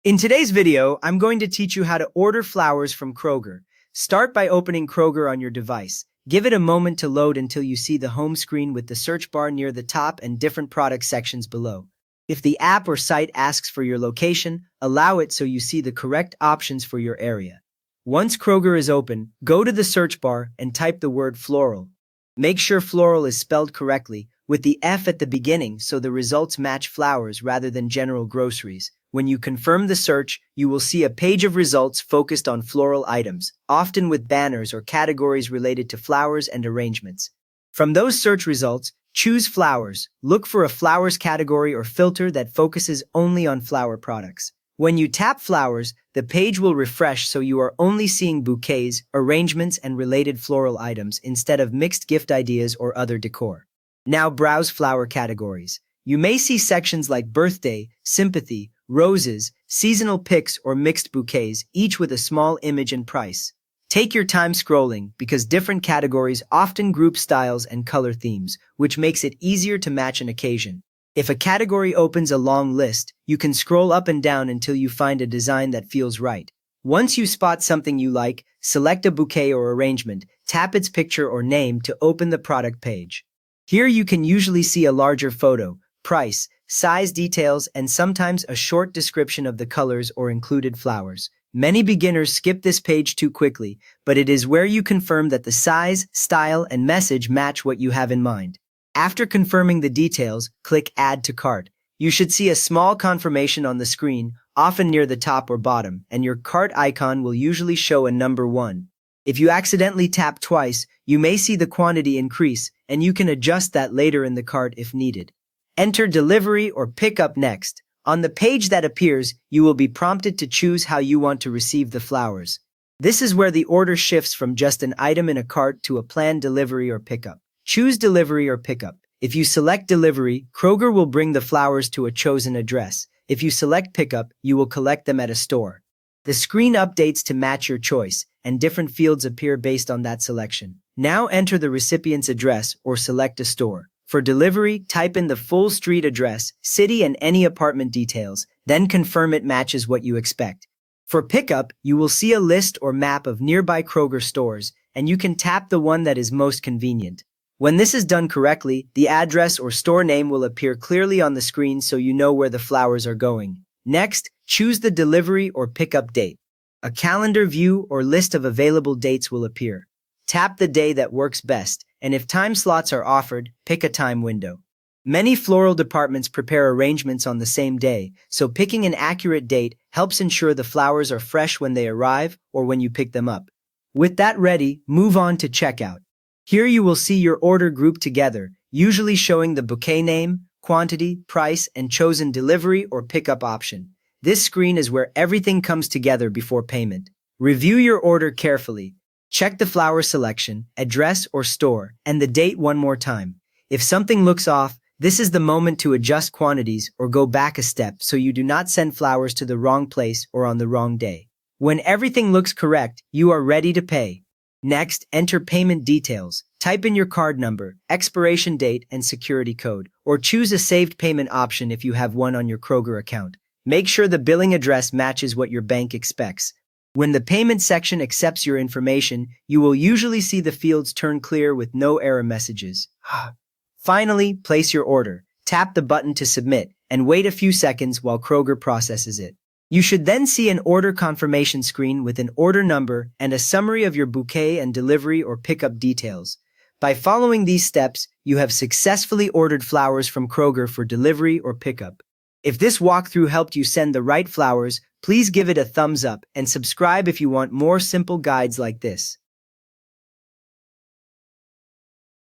In today's video, I'm going to teach you how to order flowers from Kroger. Start by opening Kroger on your device. Give it a moment to load until you see the home screen with the search bar near the top and different product sections below. If the app or site asks for your location, allow it so you see the correct options for your area. Once Kroger is open, go to the search bar and type the word floral. Make sure floral is spelled correctly, with the F at the beginning so the results match flowers rather than general groceries. When you confirm the search, you will see a page of results focused on floral items, often with banners or categories related to flowers and arrangements. From those search results, choose flowers. Look for a flowers category or filter that focuses only on flower products. When you tap flowers, the page will refresh so you are only seeing bouquets, arrangements, and related floral items instead of mixed gift ideas or other decor. Now browse flower categories. You may see sections like birthday, sympathy, roses, seasonal picks, or mixed bouquets, each with a small image and price. Take your time scrolling because different categories often group styles and color themes, which makes it easier to match an occasion. If a category opens a long list, you can scroll up and down until you find a design that feels right. Once you spot something you like, select a bouquet or arrangement, tap its picture or name to open the product page. Here you can usually see a larger photo, price, size details, and sometimes a short description of the colors or included flowers. Many beginners skip this page too quickly, but it is where you confirm that the size, style, and message match what you have in mind. After confirming the details, click Add to Cart. You should see a small confirmation on the screen, often near the top or bottom, and your cart icon will usually show a number 1. If you accidentally tap twice, you may see the quantity increase, and you can adjust that later in the cart if needed. Enter delivery or pickup next. On the page that appears, you will be prompted to choose how you want to receive the flowers. This is where the order shifts from just an item in a cart to a planned delivery or pickup. Choose delivery or pickup. If you select delivery, Kroger will bring the flowers to a chosen address. If you select pickup, you will collect them at a store. The screen updates to match your choice, and different fields appear based on that selection. Now enter the recipient's address or select a store. For delivery, type in the full street address, city, and any apartment details, then confirm it matches what you expect. For pickup, you will see a list or map of nearby Kroger stores, and you can tap the one that is most convenient. When this is done correctly, the address or store name will appear clearly on the screen so you know where the flowers are going. Next, choose the delivery or pickup date. A calendar view or list of available dates will appear. Tap the day that works best, and if time slots are offered, pick a time window. Many floral departments prepare arrangements on the same day, so picking an accurate date helps ensure the flowers are fresh when they arrive or when you pick them up. With that ready, move on to checkout. Here you will see your order grouped together, usually showing the bouquet name, quantity, price, and chosen delivery or pickup option. This screen is where everything comes together before payment. Review your order carefully. Check the flower selection, address or store, and the date one more time. If something looks off, this is the moment to adjust quantities or go back a step so you do not send flowers to the wrong place or on the wrong day. When everything looks correct, you are ready to pay. Next, enter payment details. Type in your card number, expiration date, and security code, or choose a saved payment option if you have one on your Kroger account. Make sure the billing address matches what your bank expects. When the payment section accepts your information, you will usually see the fields turn clear with no error messages. Finally, place your order. Tap the button to submit, and wait a few seconds while Kroger processes it. You should then see an order confirmation screen with an order number and a summary of your bouquet and delivery or pickup details. By following these steps, you have successfully ordered flowers from Kroger for delivery or pickup. If this walkthrough helped you send the right flowers, please give it a thumbs up and subscribe if you want more simple guides like this.